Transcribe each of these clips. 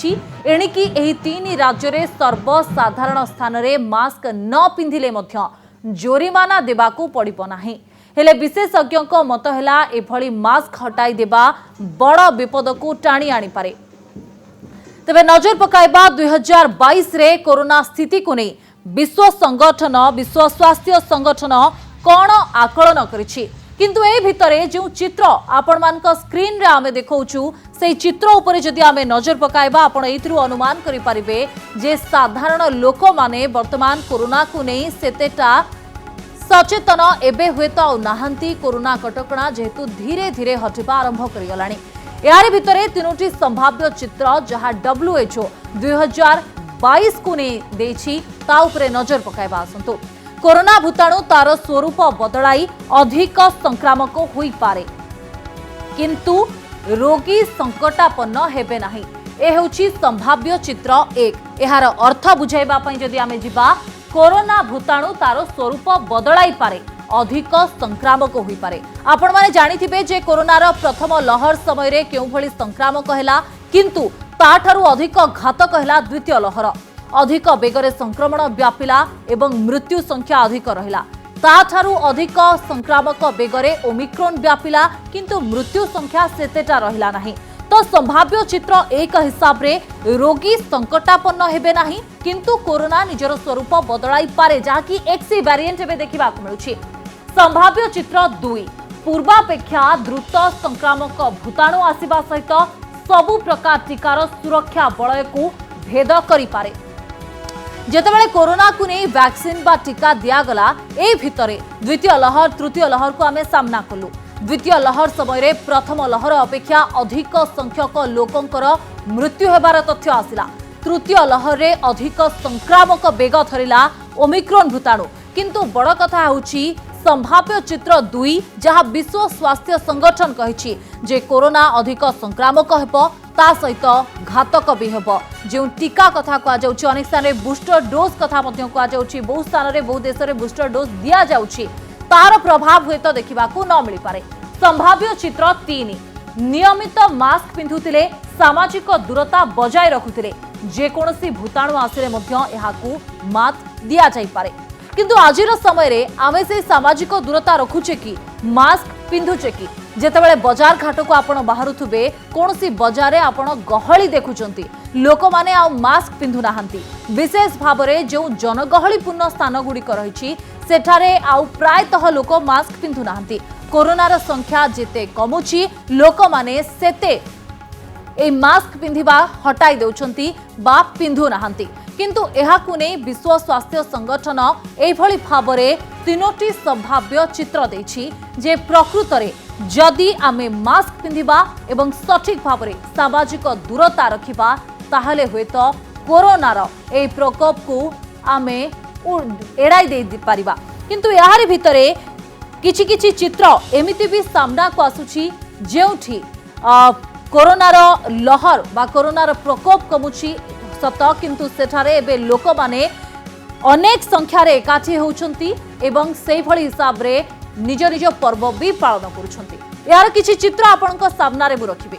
रही एणिकी एही तीन राज्य रे सर्वसाधारण स्थान रे मास्क न पिंधिले मध्य जोरिमाना देबाकू पड़िबो नाही। हेले विशेषज्ञों मत है एभली मास्क हटाई देबा बड़ विपद को टाणी आनी पारे। तेबे नजर पकाइबा 2022 रे कोरोना स्थिति को नहीं विश्व स्वास्थ्य संगठन कौन आकलन करिछि किंतु ए भितरे जो चित्र आपण मानक स्क्रीन रे आमे देखौछु से चित्र उपरे जदि आमे नजर पकाइबा आपण एथिरु अनुमान करि परिबे जे साधारण लोक माने वर्तमान कोरोना को नहीं सेतेटा सचेतन एबे हुए तो नाहंती। कोरोना कटकणा जेहेतु धीरे धीरे हटिबा आरंभ करिगलानी। यार भितरे तीनोटी संभाव्य चित्र जहां WHO 2022 को नहीं देछि ता उपरे नजर पकाइबा आसंतु। कोरोना भूताणु तार स्वरूप बदलाई अधिक संक्रामक होई पारे किंतु रोगी संकटापन्न हेबे नाही। ए हेउछि संभाव्य चित्र एक। एहार अर्थ बुझाइबा पई जदि आमे जिबा कोरोना भूताणु तार स्वरूप बदलाई पारे अधिक संक्रामक होई पारे। आपण माने जानिथिबे जे कोरोनार प्रथम लहर समय रे केउ भली संक्रामक हैला किंतु ताठारु अधिक घातक हैला द्वितीय लहर। अधिक बेगरे संक्रमण व्यापिला एवं मृत्यु संख्या अधिक रहिला। ताठारु अधिक संक्रामक बेगरे ओमिक्रॉन व्यापिला किंतु मृत्यु संख्या सेतेटा रहिला नाही। तो संभाव्य चित्र एक हिसाब रे रोगी संकटापन्न हेबे नाही किंतु कोरोना निजर स्वरूप बदलाई पारे जहाँकि एक्सी वेरिएंट एबे देखिबा को मिलुछि। संभाव्य चित्र दुई पूर्वापेक्षा द्रुत संक्रामक भूताणु आसिबा सहित सबु प्रकार टीकार सुरक्षा बलय को भेद करि पारे। जेतेबेले कोरोना को नहीं वैक्सीन बा टीका दियागला ए भितरे द्वितीय लहर तृतीय लहर को आमे सामना कलु। द्वितीय लहर समय प्रथम लहर अपेक्षा अधिक संख्यक लोकंकर मृत्यु हेबार तथ्य आसिला। तृतीय लहर रे अधिक संक्रामक बेग धरिला ओमिक्रॉन भूताणु किंतु बड़ कथा होउछि संभाव्य चित्र दुई जहां विश्व स्वास्थ्य संगठन कहिछि जे कोरोना अधिक संक्रामक हेबो ता सहित घातक भी हेबो। जो टीका कथा कह जाउछि अनेक स्थान रे बूस्टर डोज कथा मध्य कह जाउछि बहु स्थान रे बहु देश रे बूस्टर डोज दिया जाउछि तार प्रभाव हुए तो देखा न मिल पारे। संभाव्य चित्र तीन नियमित मास्क पिंधुतिले सामाजिक दूरता बजाय रखुतिले जेकोसी भूताणु आसिले मध्य एहाकू मात दिया जाई पारे किंतु आजिर समय रे आमे से सामाजिक दूरता रखुचे कि मास्क पिंधुचे कि जेतेबेले बाजार घाट को आपण बाहरुथुबे कोनसी बाजार आपण गहली देखुचंती लोक माने आ मास्क पिंधु नाहंती। विशेष भाबरे जो जनगहलीपूर्ण स्थान गुड़िक रही सेठारे आउ प्रायतः लोक मास्क पिंधु नाहंती। कोरोनार संख्या जेते कमुची लोक माने सेते ए मास्क पिंधिबा हटाई देउछंती बा पिंधु नाहंती किंतु एहाकु नै विश्व स्वास्थ्य संगठन एभली भाबरे तीनोटी संभाव्य चित्र देछि जे प्रकृत रे जदि आमे मास्क पिंधिबा एवं सठिक भाबरे सामाजिक दूरता रखिबा ताहले हुएत कोरोनार ए प्रकोप को आमे एड़ाई दे पारिबा किंतु यार भितरे किछि किछि चित्र एमिति भी सामना को आसुछि जेउठी कोरोनार लहर बा कोरोनार प्रकोप कमुछि सत किंतु सेठारे एबे लोक माने अनेक संख्यार एकाठी होउछंती एवं सेही भली हिसाब रे निज निज पर्व भी पालन करुछंती। यार किछि चित्र आपनक सामना रे रखिबे।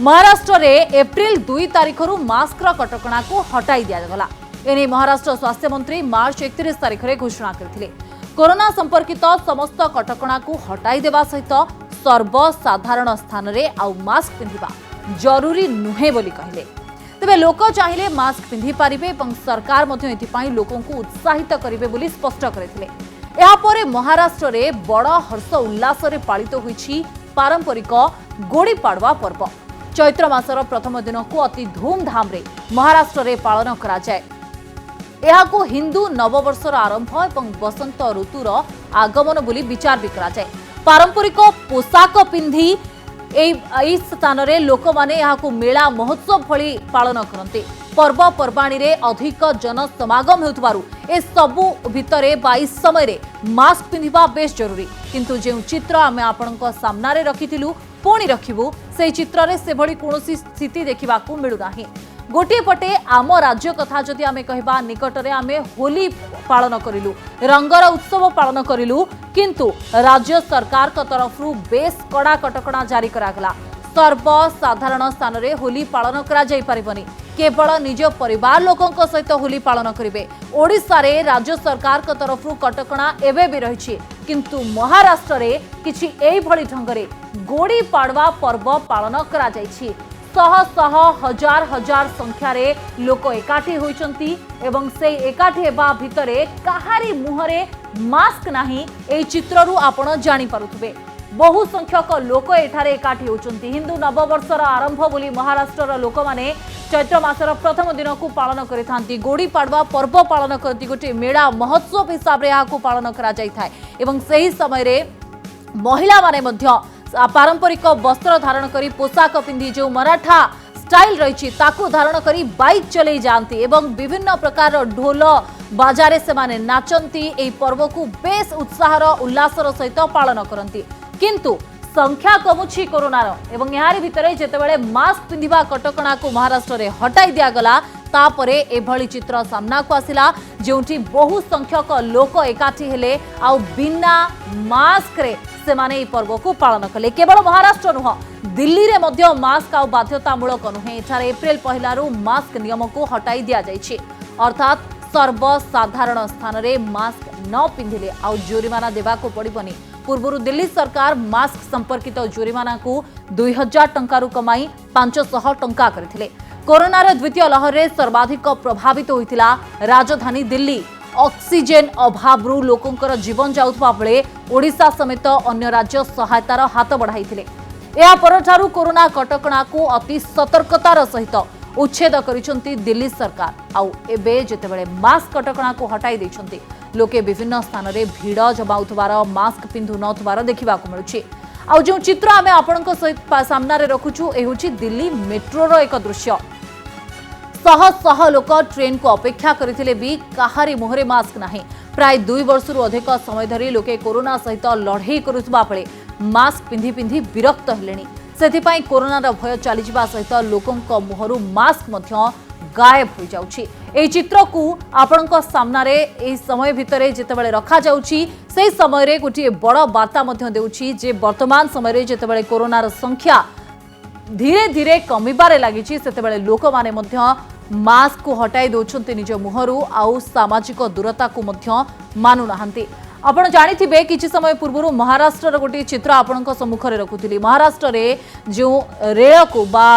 महाराष्ट्र रे एप्रिल 2 तारिख रु मास्क र कटकणा को हटाई दिया गला। एने महाराष्ट्र स्वास्थ्य मंत्री मार्च 31 तारिख रे घोषणा करथिले। कोरोना संपर्कित समस्त कटकणा को हटाई देबा सहित सर्वसाधारण स्थान रे आउ मास्क पिंधिबा जरूरी नुहे बोली कहले। तेबे लोक चाहिए मास्क पिंधि पारिबे एवं सरकार मध्य एथिपाई लोकों को उत्साहित करिवे बोली स्पष्ट करथिले। एहा परे महाराष्ट्र रे बड़ हर्ष उल्लास रे पालित होईछि पारंपरिक गोड़ी पाड़वा पर्व। चैत्र मासर प्रथम दिन को अति धूमधाम रे महाराष्ट्र रे पालन करा जाय। एहाको हिंदू नववर्षर आरंभ एवं बसंत ऋतुर आगमन बोली विचार भी करा जाय। पारंपरिक पोशाक पिंधि एई स्थान रे लोक माने एहाको मेला महोत्सव भली पालन करते। पर्वपर्वाणी रे अधिक जन समागम हेउतबारु ए सबु भितरे 22 समय रे मास्क पिंधिबा बेस जरूरी किंतु जे चित्र आमे आपनक सामना रे रखिथिलु पुणी रखिबु से चित्र रे से भली कोनोसी स्थिति देखिबा को मिलु नाही। गोटे पटे आम राज्य कथा जदि आमे कहबा निकटरे आमे होली पालन करिलु रंगर उत्सव पालन करिलु किंतु राज्य सरकार का तरफ बेस कड़ा कटकणा जारी करागला। सर्वसाधारण स्थान रे होली पालन करा जाई परिबनी केवल निज परिवार लोकों सहित होली पालन करेंगे। ओडिशा रे राज्य सरकार को तरफ कटकणा एवं भी रही, किंतु महाराष्ट्र रे किछि एई भली ढंगरे गोड़ी पाड़वा पर्व पालन करा जायछि। शह शह हजार हजार संख्यार लोक एकाठी होइचंती एवं से एकाठी हेबा भितरे काहारी मुहरे मास्क नाही। एई चित्ररू आपण जानि पारुथबे बहु संख्यक लोक एठारे एकाठी होचंती। हिंदू नववर्षर आरंभ बोली महाराष्ट्रर लोक माने चैत्र मासर प्रथम दिन को पालन करिथांती। गोड़ी पाड़वा पर्व पालन करती गोटे मेड़ा महोत्सव हिसाब रे याकू पालन करा जाय थाए एवं सही समय रे महिला माने मध्य पारंपरिक वस्त्र धारण करी पोशाक पिंधि जो मराठा स्टाइल रही ताकू धारण करी बाइक चले जाती एवं विभिन्न प्रकार ढोल बाजारे से माने नाचंती। एई पर्व को बेस उत्साहर उल्लासर सहित पालन करती, किंतु संख्या कमुछि कोरोनार एवं यारी भितरे जेतेबेले मास्क पिंधिबा कटकणा को महाराष्ट्र रे हटाई दिया गला तापरे एभली चित्र सामना को आसिला जोंठी बहु संख्यक लोक एकाठी हेले आ बिना मास्क रे से माने पर्व को पालन कले। केवल महाराष्ट्र नुह दिल्ली रे मध्य मास्क आ बाध्यतामूलक नुहे। एठारे एप्रिल पहलारू मास्क नियम को हटाई दिया जायछि, अर्थात सर्वसाधारण स्थान रे मास्क न पिंधिले आ जोरिमाना देबा को पड़िबनी। पूर्व दिल्ली सरकार मास्क संपर्कित जोरिमाना को 2000 टंका कमाई 500 टंका करथिले। कोरोनार द्वितीय लहर रे सर्वाधिक प्रभावित होइतिला राजधानी दिल्ली। ऑक्सीजन अभाव लोकंकर जीवन जाउथबा बेले ओडिशा समेत अन्य राज्य सहायतार हाथ बढ़ाइथिले। या परठारू कोरोना कटकणा को अति सतर्कतार सहित उच्छेद करिसंती दिल्ली सरकार। आउ एबे जेतेबेले मास्क कटकणा को हटाई दैछंती लोके विभिन्न स्थान रे भीड़ जमाउथबार मास्क पिंधु नथबार देखिबा को मिलुछि। आउ जो चित्र आमे आपनक सहित सामना रे रखुछु ए होछि दिल्ली मेट्रोर एक दृश्य। शह शह लोक ट्रेन को अपेक्षा करथिले भी काहारी मुहरे मास्क नाही। प्राय 2 वर्ष अधिक समय धरी लोके कोरोना सहित लड़ाई करुथबा बेले मास्क पिंधि पिंधि विरक्त हेलेनी। सेथिपाई कोरोनार भय चली जिबा सहित लोकंक मुहरु मास्क मध्य गायब हो जाउछि। एई चित्र को आपनक सामना रे एई समय भितरे जेतेबेले रखा जाउछि सेई समय रे गोटी बड़ वार्ता मध्य देउछि जे वर्तमान समय रे जेतेबेले कोरोनार संख्या धीरे धीरे कमिबारे लागिछि सेतेबेले लोक माने मध्य मास्क को हटाई दउछन्ते निज मुहरु आउ सामाजिक दूरता को मध्य मानु नाहंती। आपण जानिथिबे किछि समय पूर्व महाराष्ट्र गोटे चित्र आपणक सम्मुखरे रखुथिली। महाराष्ट्र रे जो रेल को बा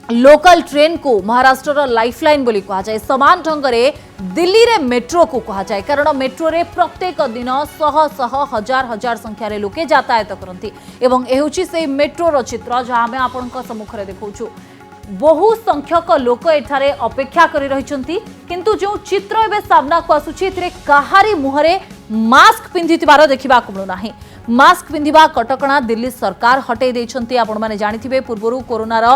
लोकल ट्रेन को महाराष्ट्र लाइफलाइन बोली कहा जाए, समान ढंग रे दिल्ली रे मेट्रो को कहा जाए, कारण मेट्रो रे प्रत्येक दिन शह शह हजार हजार संख्यार लोके यातायात करती एवं एहुची से मेट्रोर चित्र जहाँ आम आपणक सम्मुखरे देखौछु। बहु संख्यक लोक एठारे अपेक्षा करि रहिछंती, किंतु जो चित्र एबे सामना को आसुछि एथिरे काहारी मुहरे मास्क पिंधितिबार देखिबाकु मिलु नाही। मास्क पिंधिबा कटकणा दिल्ली सरकार हटेई दैछंती। आपण माने जानिथिबे पूर्वरु कोरोनार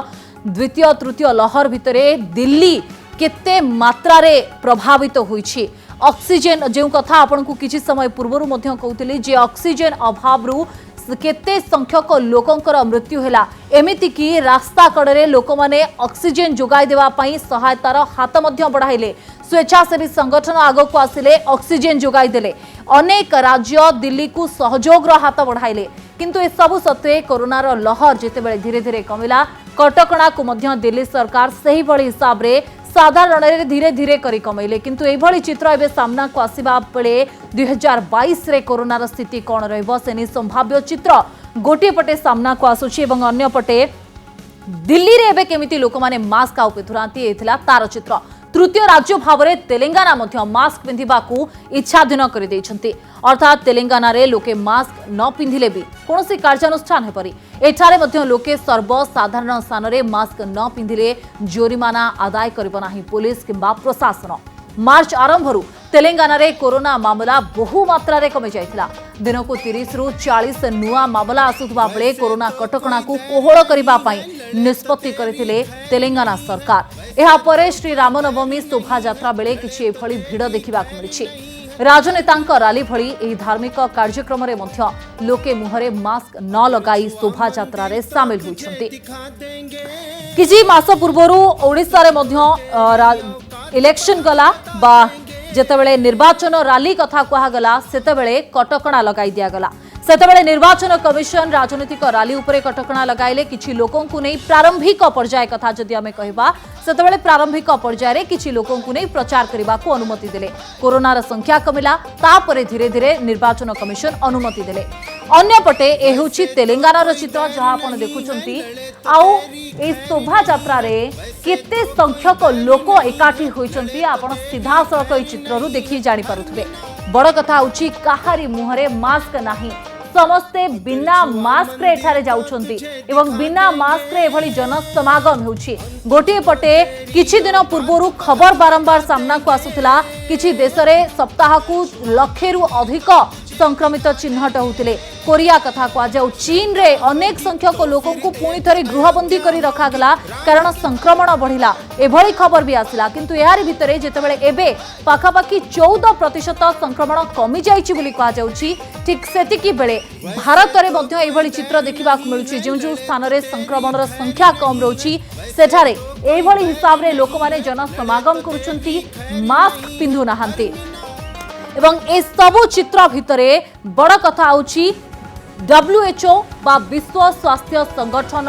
द्वितीय तृतीय लहर भितरे दिल्ली केते मात्रा रे प्रभावित होईछि। ऑक्सीजन जो कथा आपनकु किछि समय पूर्वरु मध्य कहउतिली जे ऑक्सीजन अभावरु केते संख्यक लोकंकर मृत्यु हैला। एमिति कि रास्ता कड़े लोक माने ऑक्सीजन जोगाई देवा पई सहायतार हाथ मध्य बढ़ाइले। स्वेच्छासेवी संगठन आगो को आसिले ऑक्सीजन जोगाई देले। अनेक राज्य दिल्ली को सहयोग हाथ बढ़ाइले, किंतु ए सबु सत्वे कोरोनार लहर जेतेबेले धीरे धीरे कमिला कटकणा को मध्य दिल्ली सरकार सही भली हिसाब रे साधारण रे धीरे धीरे करी कमैले। किंतु एभली चित्र एबे सामना को आसीबा बेले 2022 रे कोरोनार स्थिति कोन रहइबो सेनी संभाव्य चित्र गोटे पटे सामना को आसुछि एवं अन्य पटे दिल्ली रे एबे केमिति लोक माने मास्क आउ पेथुरांती एथिला तार चित्र। तृतीय राज्य भाव में तेलंगाना मध्य मास्क पिंधिबा को इच्छाधीन कर देइछंती, अर्थात तेलंगाना रे लोके मास्क न पिंधिले भी कोनोसी कार्यानुष्ठान हेपरि एठारे मध्य लोके सर्वसाधारण स्थान रे मास्क न पिंधिले जोरिमाना आदाय करिब नाही पुलिस किंबा प्रशासन। मार्च आरंभरू तेलंगाना रे कोरोना मामला बहु मात्रा रे कमी जाइथिला। दिन को 30 रु 40 नुआ मामला आसुथबा बेले कोरोना कटकणा को कोहळ करिबा पई निष्पत्ति करथिले तेलंगाना सरकार। एहा परे श्री रामनवमी शोभा यात्रा बेले किछि एभली भिड़ देखिबा को मिलिछि। राजनेतांक रैली भली एही धार्मिक कार्यक्रम रे मध्य लोके मुहरे मास्क न लगाई शोभा यात्रा रे शामिल होइछंती। किछि मास पूर्वरु ओडिसा रे मध्य इलेक्शन गला बा जेतेबेले निर्वाचन रैली कथा कहा गला सेतेबेले कटकणा लगाई दिया गला। सेतबेले निर्वाचन कमिशन राजनीतिक रैली उपरे कटकणा लगाइले किछि लोकंकु नै प्रारंभिक पर्याय कथा जदि आमे कहबा सेतबेले प्रारंभिक पर्याय किछि लोकंकु नै प्रचार करबाकू अनुमति देले। कोरोनार संख्या कमिला तापरे धीरे धीरे निर्वाचन कमिशन अनुमति देले। अन्यपटे ए होछि तेलंगानार चित्र जहा आपण देखुचंती आउ ए शोभा यात्रा रे केते संख्यक लोक एकाठी होइचंती आपण सीधा सड़क ए चित्ररू देखि जानि पारुथबे। बड़ कथा होछि काहारी मुहरे मास्क नाही, समस्ते बिना मास्क रे एठारे जाउछंती एवं बिना मास्क रे एभली जनसमागम होउछि। गोटे पटे किछि दिन पूर्वरु खबर बारंबार सामना को आसुथिला किछि देश रे सप्ताह को लक्षेरु अधिक संक्रमित चिन्हट होउथिले। कोरिया कथा को जाऊ चीन रे अनेक संख्यक लोकों को पुणी थरे गृहबंदी करी रखा गला कारण संक्रमण बढ़िला एभली खबर भी आसिला। किंतु यार भितरे जेतेबेले एबे पाखापाखी 14% संक्रमण कमी जाइछि बोली कहा जाउछि, ठीक सेतिकी बेले भारत रे मध्य एभली चित्र देखिबा को मिलुछि। जो जो स्थान रे संक्रमणर संख्या कम रहउछि सेठारे एभली हिसाब रे लोक माने जन समागम करूछंती, मास्क पिंधु नाहंती। एवं ए सबु चित्र भितरे बड़ कथा आउछि WHO बा विश्व स्वास्थ्य संगठन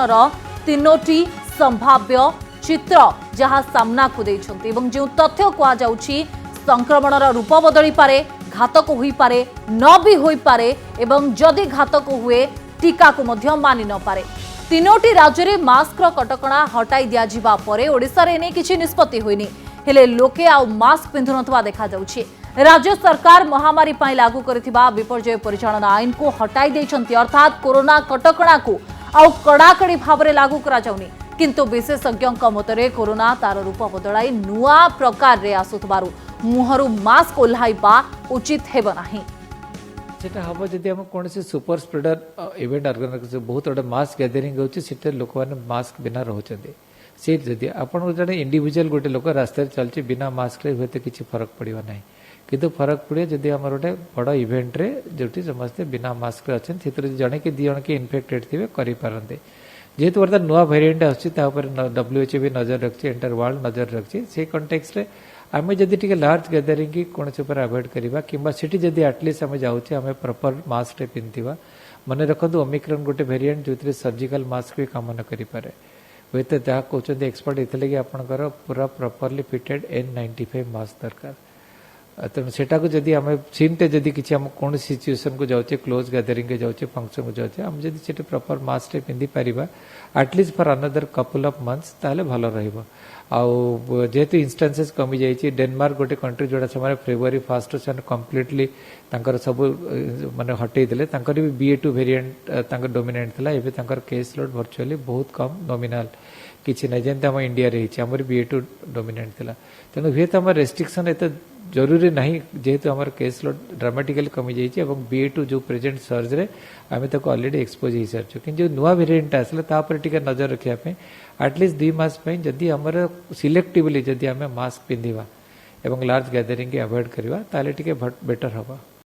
तीनोटी संभाव्य चित्र जहां सामना को देइछंती एवं जो तथ्य कहा जाउछि संक्रमणर रूप बदली पारे, घातक होई पारे, न भी होई पारे एवं जदि घातक हुए टीका को मध्य मानि न पारे। तीनोटी राज्य रे मास्क कटकणा हटाई दिया जिबा परे ओडिसा रे नै किछि निष्पत्ति होइनी, हेले लोके आ मास्क पिंधु नथवा देखा जाउछि। राज्य सरकार महामारी पाई लागू करथिबा विपर्यय परिचालना आईन को हटाई देइछंती, अर्थात कोरोना कटकणा को आउ कड़ाकड़ी भावरे लागू करा जाउनी। किंतु विशेषज्ञक मतरे कोरोना तार रूप बदलाई नुआ प्रकार रे आसुथबारु मुहरु मास्क ओल्हाइबा उचित हेब नाही। सेटा हम जदि हम कौन सुपर स्प्रेडर इवेंट ऑर्गेनाइज बहुत बड़ा मास गैदरिंग होची सेटा लोक माने मास्क बिना रहउचंदी। से जदि आपण जने इंडिविजुअल गोटे लोक रास्ता चलची बिना मास्क रे होते किछि फरक पड़िबा नाही, किंतु फरक पड़े जदि हमर गोटे बड़ इवेंट रे जोटी समस्त बिना मास्क रे अछन थितरे जने के दियण के इन्फेक्टेड थिबे करि पारंते। जेहेतु वर्तमान नुआ वेरिएंट आछि ता ऊपर WHO भी नजर रखछि, एंटर वर्ल्ड नजर रखछि। से कॉन्टेक्स्ट रे आमे जदि टिके लार्ज गैदरिंग की कोन से ऊपर अवॉइड करिबा किंबा सिटी जदि एटलीस्ट हमें जाउछि हमें प्रॉपर मास्क रे पिंतिबा। मने रखंतु ओमिक्रॉन गोटे वेरिएंट जोतरे सर्जिकल मास्क भी काम न करि पारे। वेत ता कोचंदी एक्सपर्ट इतले कि आपनकर पूरा प्रॉपर्ली फिटेड N95 मास्क दरकार। तेणु सेटा को जदि आम सीनते जदि किसी आम कौन सिचुएसन को जाऊे क्लोज गैदरिंग के जाऊे फंक्शन को जाऊे आम जदि से प्रॉपर मास्क टे पिंधि पारिबा at least for another couple of months ताले भलो रहिबो। आउ जेहेतु इंस्टांसेस कमी जाइए डेनमार्क गोटे कंट्री जोड़ा से फेब्रुआरी 1 से कम्प्लीटली तांकर सब माने हटई देले। तांकर भी BA2 वेरिएंट तांकर डोमिनेंट थिला। एबे तांकर केस लोड वर्चुअली बहुत कम नॉमिनल किछि नै जेंते हम इंडिया रे हिची हमर BA2 डोमिनेंट थिला। तेनु हे त हमर रेस्ट्रिक्शन एते जरूरी नहीं जेहेतु हमर केस लोड ड्रामेटिकली कमी जाइए एवं BA2 जो प्रेजेंट सर्ज रे आमे ताको ऑलरेडी एक्सपोज हो सारछु। कि जो नुआ वेरिएंट आसले ता पर टिके नजर रखिया पे एटलीस्ट 2 मास पे जदि हमर सिलेक्टिवली जदि हमें मास्क पिंधिबा एवं लार्ज गैदरिंग के अवॉइड करबा ताले टिके बेटर होबा।